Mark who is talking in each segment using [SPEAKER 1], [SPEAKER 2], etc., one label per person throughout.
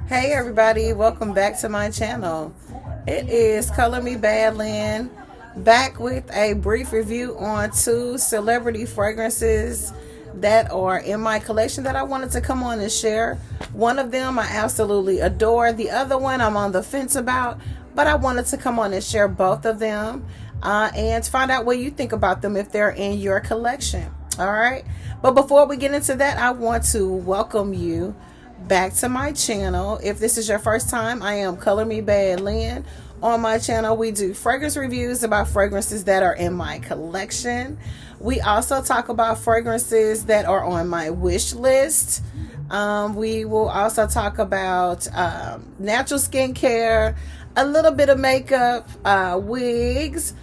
[SPEAKER 1] Hey everybody, welcome back to my channel. It is Color Me Bad Lynn, back with a brief review on two celebrity fragrances that are in my collection that I wanted to come on and share. One of them I absolutely adore, the other one I'm on the fence about, but I wanted to come on and share both of them and find out what you think about them if they're in your collection. Alright, but before we get into that, I want to welcome you back to my channel. If this is your first time, I am Color Me Bad Lynn. On my channel, we do fragrance reviews about fragrances that are in my collection. We also talk about fragrances that are on my wish list. We will also talk about natural skincare, a little bit of makeup, wigs,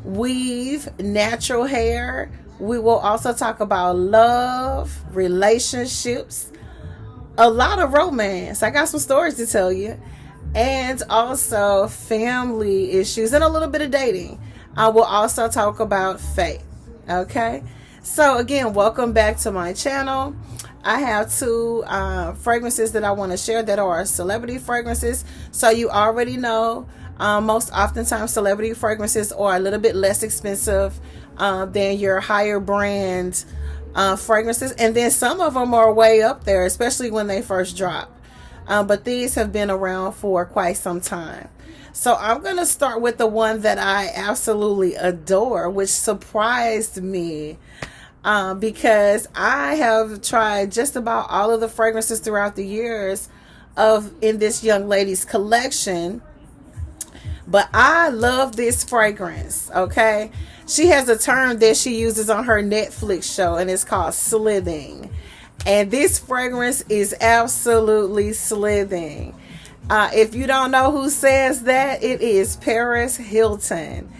[SPEAKER 1] weave, natural hair. We will also talk about love, relationships, a lot of romance. I got some stories to tell you, and also family issues and a little bit of dating. I will also talk about faith. Okay, so again, welcome back to my channel. I have two fragrances that I want to share that are celebrity fragrances. So you already know, most oftentimes celebrity fragrances are a little bit less expensive than your higher brand fragrances, and then some of them are way up there, especially when they first drop, but these have been around for quite some time. So I'm going to start with the one that I absolutely adore, which surprised me because I have tried just about all of the fragrances throughout the years in this young lady's collection, but I love this fragrance. Okay, she has a term that she uses on her Netflix show, and it's called slithing. And this fragrance is absolutely slithing. If you don't know who says that, it is Paris Hilton.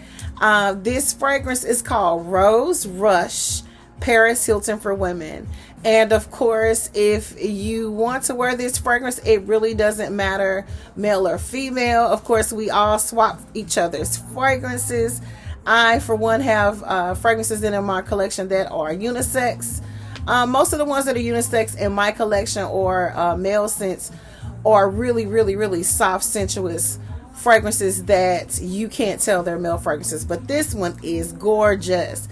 [SPEAKER 1] This fragrance is called Rose Rush Paris Hilton for women. And of course, if you want to wear this fragrance, it really doesn't matter male or female. Of course, we all swap each other's fragrances. I, for one, have fragrances in my collection that are unisex. Most of the ones that are unisex in my collection or male scents are really soft, sensuous fragrances that you can't tell they're male fragrances. But this one is gorgeous.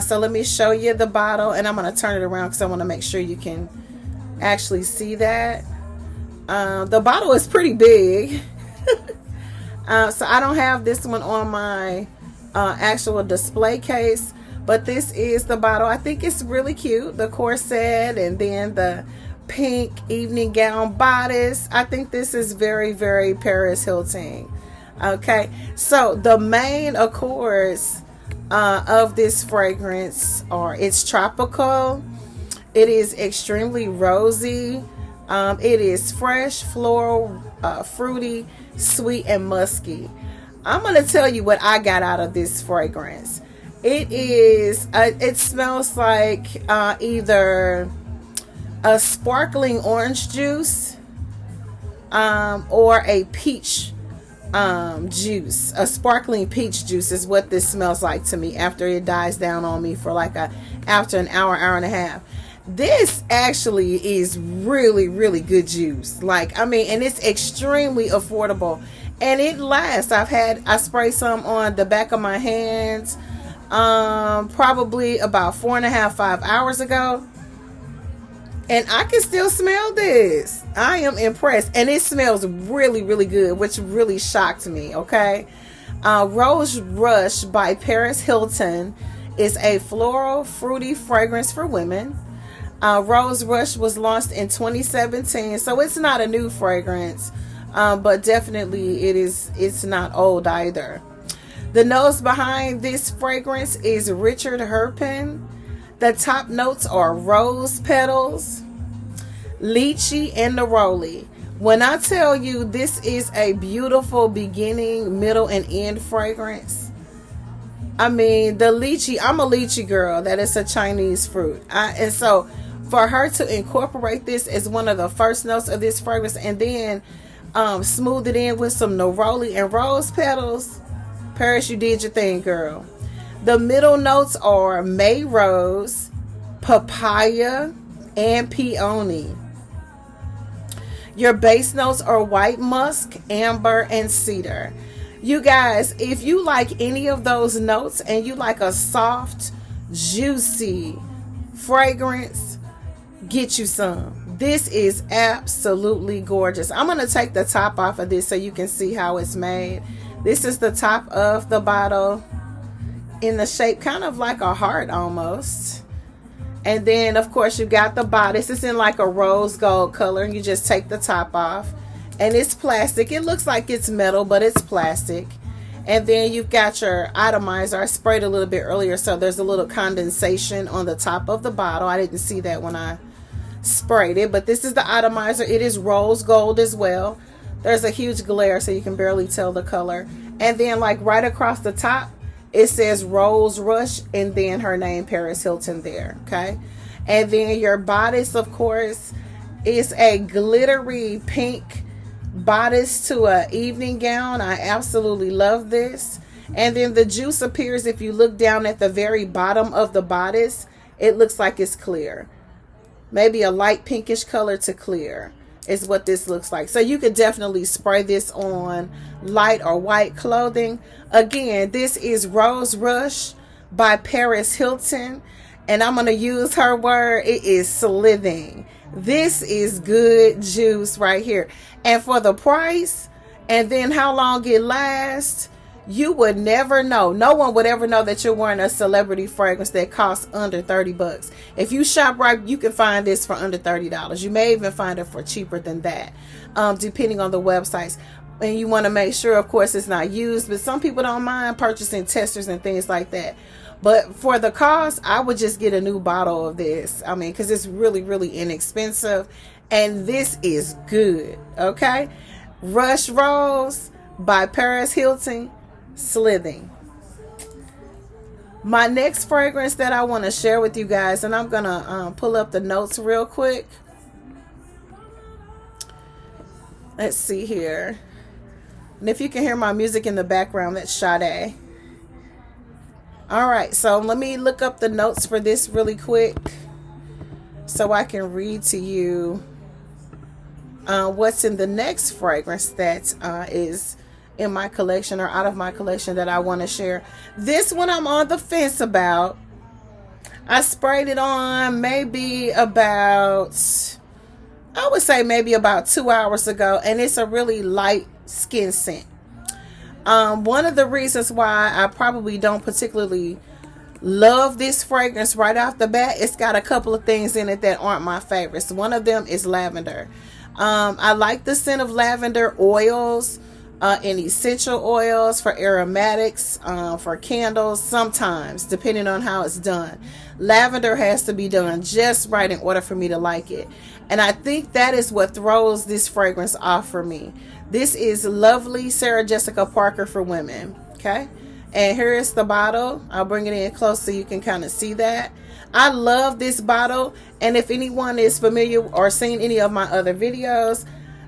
[SPEAKER 1] So let me show you the bottle, and I'm going to turn it around because I want to make sure you can actually see that. The bottle is pretty big. So I don't have this one on my actual display case, but this is the bottle. I think it's really cute. The corset and then the pink evening gown bodice. I think this is very Paris Hilton. Okay, so the main accords of this fragrance are: it's tropical, it is extremely rosy, it is fresh, floral, fruity, sweet, and musky. I'm going to tell you what I got out of this fragrance. It smells like either a sparkling orange juice or a peach juice. A sparkling peach juice is what this smells like to me after it dies down on me for after an hour and a half. This actually is really good juice. And it's extremely affordable, and it lasts. I sprayed some on the back of my hands probably about 4.5-5 hours ago, and I can still smell this. I am impressed, and it smells really good, which really shocked me. Okay, Rose Rush by Paris Hilton is a floral, fruity fragrance for women. Rose Rush was launched in 2017, so it's not a new fragrance, but definitely it's not old either. The nose behind this fragrance is Richard Herpin. The top notes are rose petals, lychee, and neroli. When I tell you this is a beautiful beginning, middle, and end fragrance, the lychee, I'm a lychee girl. That is a Chinese fruit. And so for her to incorporate this as one of the first notes of this fragrance and then smooth it in with some neroli and rose petals, Paris, you did your thing, girl. The middle notes are May Rose, papaya, and peony. Your base notes are white musk, amber, and cedar. You guys, if you like any of those notes and you like a soft, juicy fragrance, get you some. This is absolutely gorgeous. I'm going to take the top off of this so you can see how it's made. This is the top of the bottle in the shape kind of like a heart almost. And then, of course, you got the bodice. It's in like a rose gold color. You just take the top off. And it's plastic. It looks like it's metal, but it's plastic. And then you've got your atomizer. I sprayed a little bit earlier, so there's a little condensation on the top of the bottle. I didn't see that when I sprayed it, but this is the atomizer. It is rose gold as well. There's a huge glare, so you can barely tell the color. And then, like right across the top, it says Rose Rush, and then her name, Paris Hilton, there. Okay. And then your bodice, of course, is a glittery pink bodice to a evening gown. I absolutely love this. And then the juice appears, if you look down at the very bottom of the bodice, it looks like it's clear. Maybe a light pinkish color to clear is what this looks like. So you could definitely spray this on light or white clothing. Again, this is Rose Rush by Paris Hilton. And I'm going to use her word. It is slithing. This is good juice right here. And for the price, and then how long it lasts, you would never know. No one would ever know that you're wearing a celebrity fragrance that costs under 30 bucks. If you shop right, you can find this for under $30. You may even find it for cheaper than that, depending on the websites. And you want to make sure, of course, it's not used. But some people don't mind purchasing testers and things like that. But for the cost, I would just get a new bottle of this. I mean, because it's really, really inexpensive. And this is good. Okay? Rush Rose by Paris Hilton. Slithing. My next fragrance that I want to share with you guys, and I'm gonna pull up the notes real quick. Let's see here, and if you can hear my music in the background, that's Sade. All right, so let me look up the notes for this really quick so I can read to you what's in the next fragrance that is in my collection or out of my collection that I want to share. This one I'm on the fence about. I sprayed it on maybe about, I would say maybe about 2 hours ago, and it's a really light skin scent. One of the reasons why I probably don't particularly love this fragrance right off the bat, it's got a couple of things in it that aren't my favorites. One of them is lavender. I like the scent of lavender oils, and essential oils for aromatics, for candles, sometimes, depending on how it's done. Lavender has to be done just right in order for me to like it. And I think that is what throws this fragrance off for me. This is Lovely Sarah Jessica Parker for women. Okay. And here is the bottle. I'll bring it in close so you can kind of see that. I love this bottle. And if anyone is familiar or seen any of my other videos,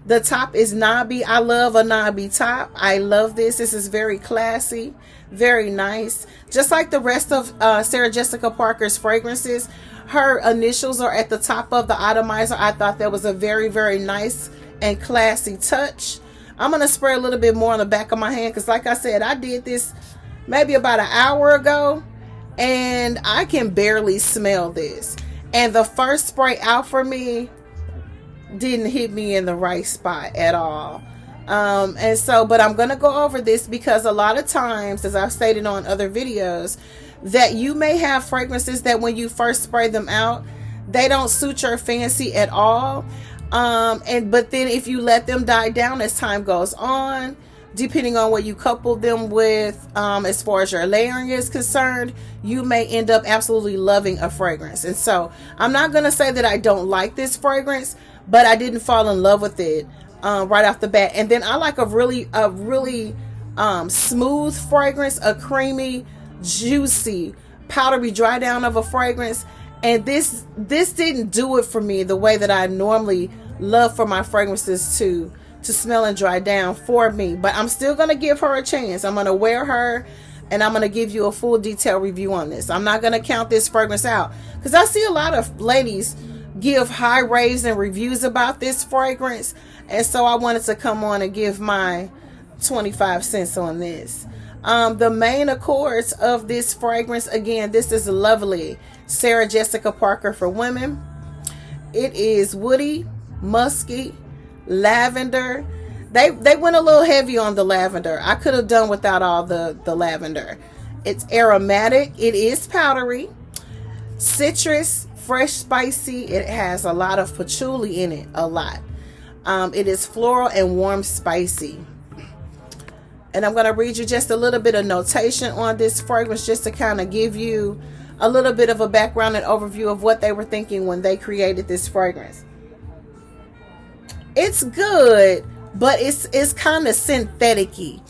[SPEAKER 1] the top is knobby. I love a knobby top. I love this. This is very classy, very nice. Just like the rest of Sarah Jessica Parker's fragrances, her initials are at the top of the atomizer. I thought that was a very, very nice and classy touch. I'm going to spray a little bit more on the back of my hand because, like I said, I did this maybe about an hour ago, and I can barely smell this. And the first spray out for me didn't hit me in the right spot at all. And so, but I'm going to go over this because a lot of times, as I've stated on other videos, that you may have fragrances that when you first spray them out, they don't suit your fancy at all. But then if you let them die down as time goes on, depending on what you couple them with, as far as your layering is concerned, you may end up absolutely loving a fragrance. And so I'm not going to say that I don't like this fragrance, but I didn't fall in love with it right off the bat. And then I like a really smooth fragrance, a creamy, juicy, powdery dry down of a fragrance. And this didn't do it for me the way that I normally love for my fragrances to smell and dry down for me. But I'm still going to give her a chance. I'm going to wear her, and I'm going to give you a full detailed review on this. I'm not going to count this fragrance out because I see a lot of ladies give high raves and reviews about this fragrance. And so I wanted to come on and give my 25 cents on this. The main accords of this fragrance, again, this is Lovely Sarah Jessica Parker for women. It is woody, musky, lavender. They went a little heavy on the lavender. I could have done without all the lavender. It's aromatic. It is powdery. Citrus, fresh, spicy. It has a lot of patchouli in it. A lot. It is floral and warm, spicy. And I'm going to read you just a little bit of notation on this fragrance just to kind of give you a little bit of a background and overview of what they were thinking when they created this fragrance. It's good, but it's kind of synthetic-y.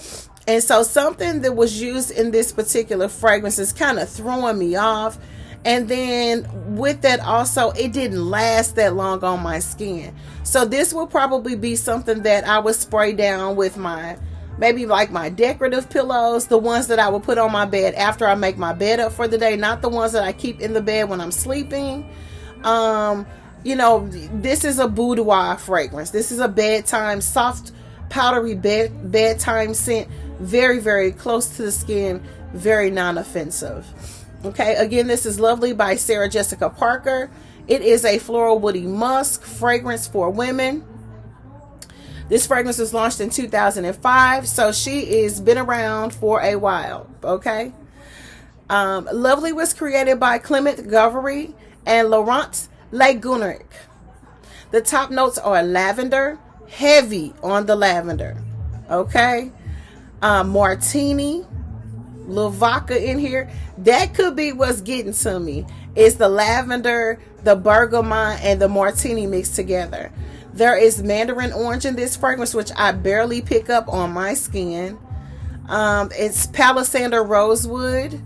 [SPEAKER 1] And so something that was used in this particular fragrance is kind of throwing me off. And then with that also, it didn't last that long on my skin. So this will probably be something that I would spray down with maybe like my decorative pillows, the ones that I will put on my bed after I make my bed up for the day, not the ones that I keep in the bed when I'm sleeping. You know, this is a boudoir fragrance. This is a bedtime, soft, powdery bedtime scent. Very, very close to the skin. Very non-offensive. Okay, again, this is Lovely by Sarah Jessica Parker. It is a floral woody musk fragrance for women. This fragrance was launched in 2005, so she is been around for a while. Okay, Lovely was created by Clement Govery and Laurent Leguneric. The top notes are lavender, heavy on the lavender. Okay, martini, little vodka in here. That could be what's getting to me. It's the lavender, the bergamot, and the martini mixed together. There is mandarin orange in this fragrance, which I barely pick up on my skin. It's palisander rosewood.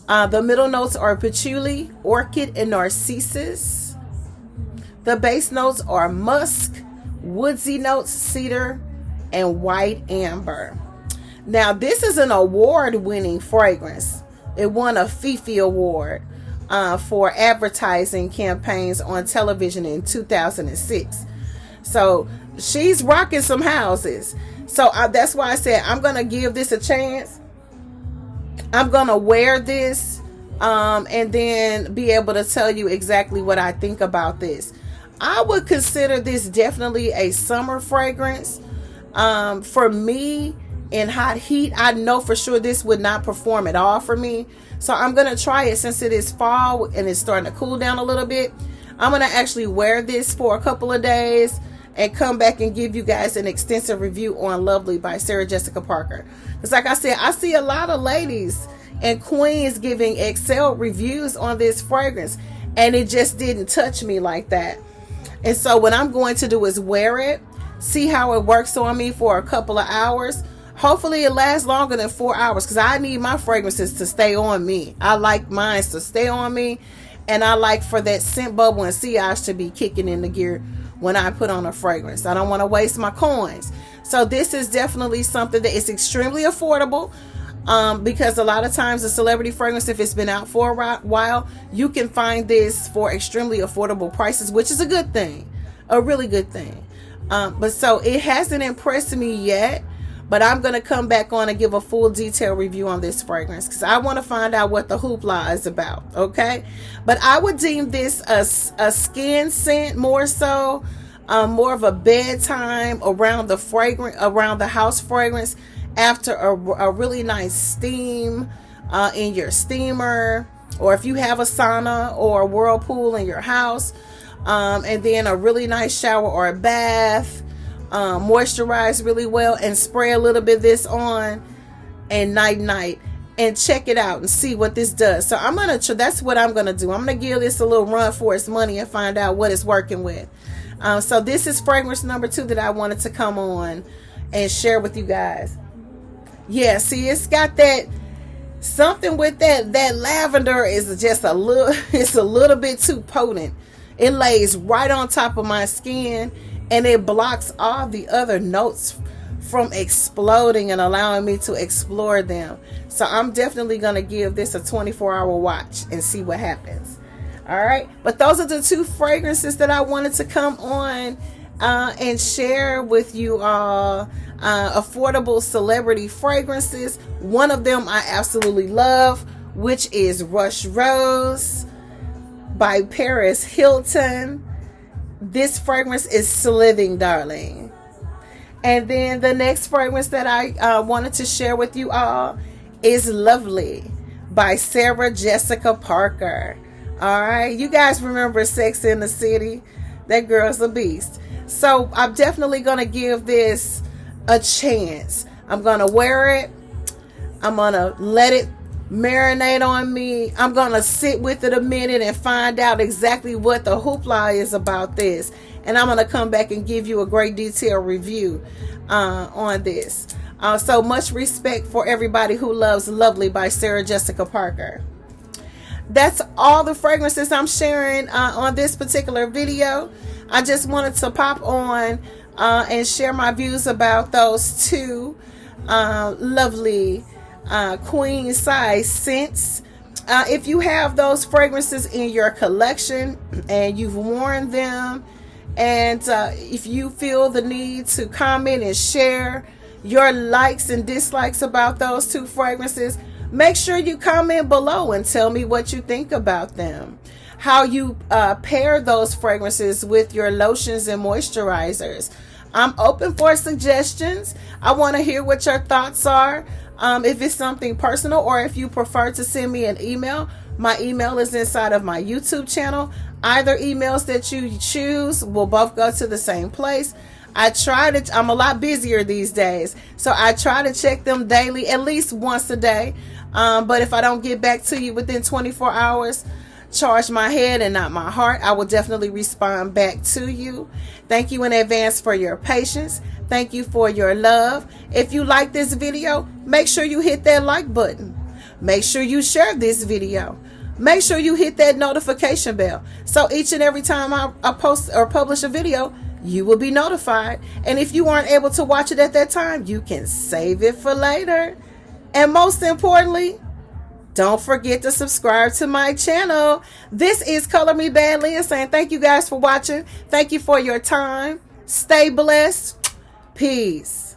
[SPEAKER 1] The middle notes are patchouli, orchid, and narcissus. The base notes are musk, woodsy notes, cedar, and white amber. Now, this is an award-winning fragrance. It won a Fifi Award for advertising campaigns on television in 2006. So she's rocking some houses. So that's why I said I'm going to give this a chance. I'm going to wear this and then be able to tell you exactly what I think about this. I would consider this definitely a summer fragrance. For me, in hot heat, I know for sure this would not perform at all for me. So I'm going to try it since it is fall and it's starting to cool down a little bit. I'm going to actually wear this for a couple of days and come back and give you guys an extensive review on Lovely by Sarah Jessica Parker. Because like I said, I see a lot of ladies and queens giving excel reviews on this fragrance, and it just didn't touch me like that. And so what I'm going to do is wear it, see how it works on me for a couple of hours. Hopefully it lasts longer than 4 hours, because I need my fragrances to stay on me. I like mine to stay on me, and I like for that scent bubble and sillage to be kicking in the gear when I put on a fragrance. I don't want to waste my coins. So this is definitely something that is extremely affordable, because a lot of times the celebrity fragrance, if it's been out for a while, you can find this for extremely affordable prices, which is a good thing, a really good thing. But so it hasn't impressed me yet, but I'm going to come back on and give a full detailed review on this fragrance, because I want to find out what the hoopla is about. Okay. But I would deem this a skin scent more so, more of a bedtime around the house fragrance after a really nice steam in your steamer, or if you have a sauna or a whirlpool in your house, and then a really nice shower or a bath. Moisturize really well and spray a little bit of this on, and night and check it out and see what this does. So that's what I'm gonna do. I'm gonna give this a little run for its money and find out what it's working with. So this is fragrance number 2 that I wanted to come on and share with you guys. Yeah, see, it's got that something with that lavender is just it's a little bit too potent. It lays right on top of my skin, and it blocks all the other notes from exploding and allowing me to explore them. So I'm definitely going to give this a 24-hour watch and see what happens. All right, but those are the two fragrances that I wanted to come on and share with you all. Affordable celebrity fragrances. One of them I absolutely love, which is Rush Rose by Paris Hilton. This fragrance is slithing, darling. And then the next fragrance that I wanted to share with you all is Lovely by Sarah Jessica Parker. All right, you guys remember Sex in the City? That girl's a beast. So I'm definitely going to give this a chance. I'm going to wear it. I'm going to let it marinate on me. I'm going to sit with it a minute and find out exactly what the hoopla is about this. And I'm going to come back and give you a great detailed review on this. So much respect for everybody who loves Lovely by Sarah Jessica Parker. That's all the fragrances I'm sharing on this particular video. I just wanted to pop on and share my views about those two lovely queen size scents. If you have those fragrances in your collection and you've worn them, and if you feel the need to comment and share your likes and dislikes about those two fragrances, make sure you comment below and tell me what you think about them. How you pair those fragrances with your lotions and moisturizers. I'm open for suggestions. I want to hear what your thoughts are. If it's something personal, or if you prefer to send me an email, my email is inside of my YouTube channel. Either emails that you choose will both go to the same place. I'm a lot busier these days, so I try to check them daily, at least once a day. But if I don't get back to you within 24 hours, charge my head and not my heart. I will definitely respond back to you. Thank you in advance for your patience. Thank you for your love. If you like this video, make sure you hit that like button. Make sure you share this video. Make sure you hit that notification bell, so each and every time I post or publish a video, you will be notified. And if you aren't able to watch it at that time, you can save it for later. And most importantly, don't forget to subscribe to my channel. This is Color Me Bad Leah saying thank you guys for watching. Thank you for your time. Stay blessed. Peace.